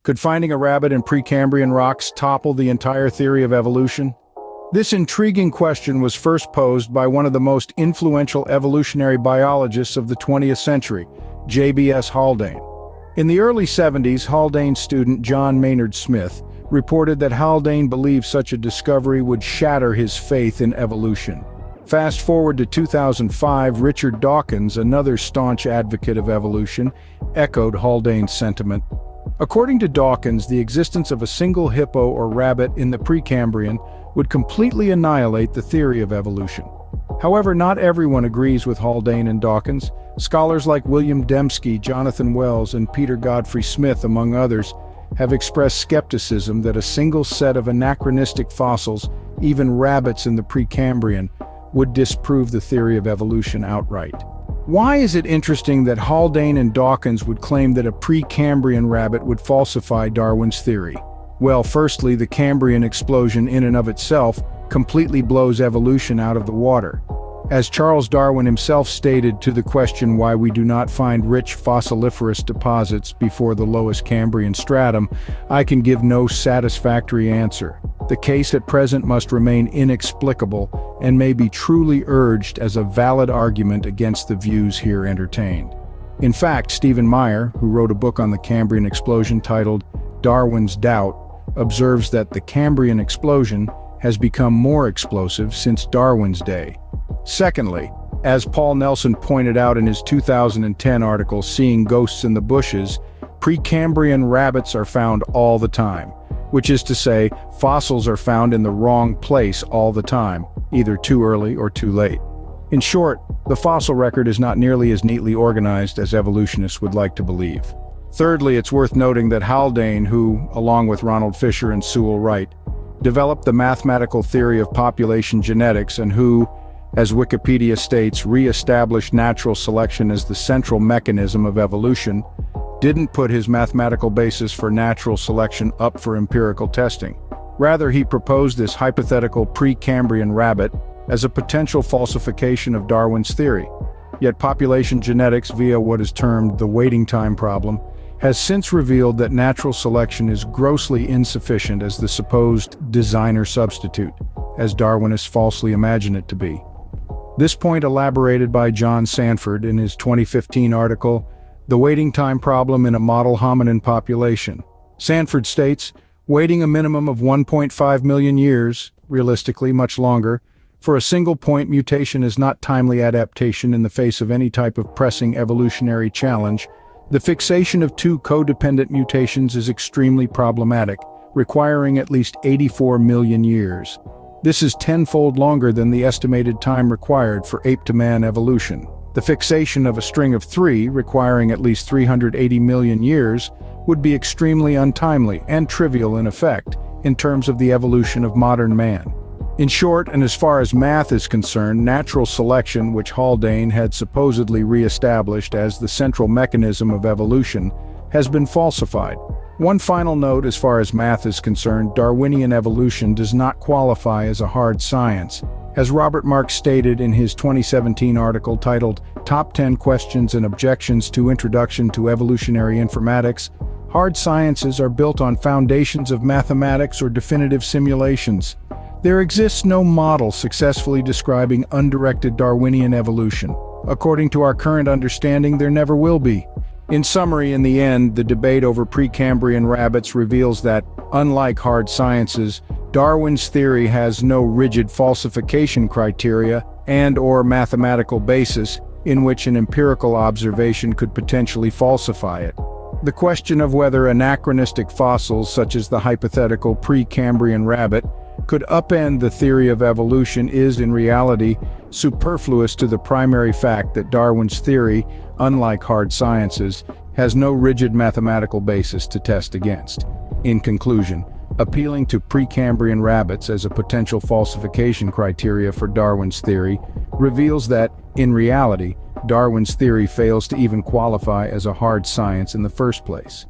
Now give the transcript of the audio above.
Could finding a rabbit in Precambrian rocks topple the entire theory of evolution? This intriguing question was first posed by one of the most influential evolutionary biologists of the 20th century, J.B.S. Haldane. In the early 70s, Haldane's student John Maynard Smith reported that Haldane believed such a discovery would shatter his faith in evolution. Fast forward to 2005, Richard Dawkins, another staunch advocate of evolution, echoed Haldane's sentiment. According to Dawkins, the existence of a single hippo or rabbit in the Precambrian would completely annihilate the theory of evolution. However, not everyone agrees with Haldane and Dawkins. Scholars like William Dembski, Jonathan Wells, and Peter Godfrey-Smith, among others, have expressed skepticism that a single set of anachronistic fossils, even rabbits in the Precambrian, would disprove the theory of evolution outright. Why is it interesting that Haldane and Dawkins would claim that a Precambrian rabbit would falsify Darwin's theory? Well, firstly, the Cambrian explosion in and of itself completely blows evolution out of the water. As Charles Darwin himself stated to the question why we do not find rich fossiliferous deposits before the lowest Cambrian stratum, I can give no satisfactory answer. The case at present must remain inexplicable and may be truly urged as a valid argument against the views here entertained. In fact, Stephen Meyer, who wrote a book on the Cambrian explosion titled Darwin's Doubt, observes that the Cambrian explosion has become more explosive since Darwin's day. Secondly, as Paul Nelson pointed out in his 2010 article Seeing Ghosts in the Bushes, Precambrian rabbits are found all the time, which is to say, fossils are found in the wrong place all the time, either too early or too late. In short, the fossil record is not nearly as neatly organized as evolutionists would like to believe. Thirdly, it's worth noting that Haldane, who, along with Ronald Fisher and Sewall Wright, developed the mathematical theory of population genetics and who, as Wikipedia states, re-established natural selection as the central mechanism of evolution, didn't put his mathematical basis for natural selection up for empirical testing. Rather, he proposed this hypothetical Precambrian rabbit as a potential falsification of Darwin's theory. Yet population genetics, via what is termed the waiting time problem, has since revealed that natural selection is grossly insufficient as the supposed designer substitute, as Darwinists falsely imagine it to be. This point elaborated by John Sanford in his 2015 article, The Waiting Time Problem in a Model Hominin Population. Sanford states, waiting a minimum of 1.5 million years, realistically much longer, for a single point mutation is not timely adaptation in the face of any type of pressing evolutionary challenge. The fixation of two codependent mutations is extremely problematic, requiring at least 84 million years. This is tenfold longer than the estimated time required for ape-to-man evolution. The fixation of a string of three, requiring at least 380 million years, would be extremely untimely and trivial in effect, in terms of the evolution of modern man. In short, and as far as math is concerned, natural selection, which Haldane had supposedly re-established as the central mechanism of evolution, has been falsified. One final note as far as math is concerned, Darwinian evolution does not qualify as a hard science. As Robert Marks stated in his 2017 article titled Top 10 Questions and Objections to Introduction to Evolutionary Informatics, hard sciences are built on foundations of mathematics or definitive simulations. There exists no model successfully describing undirected Darwinian evolution. According to our current understanding, there never will be. In summary, in the end, the debate over Precambrian rabbits reveals that, unlike hard sciences, Darwin's theory has no rigid falsification criteria and/or mathematical basis in which an empirical observation could potentially falsify it. The question of whether anachronistic fossils, such as the hypothetical Precambrian rabbit, could upend the theory of evolution is, in reality, superfluous to the primary fact that Darwin's theory, unlike hard sciences, has no rigid mathematical basis to test against. In conclusion, appealing to Precambrian rabbits as a potential falsification criteria for Darwin's theory reveals that, in reality, Darwin's theory fails to even qualify as a hard science in the first place.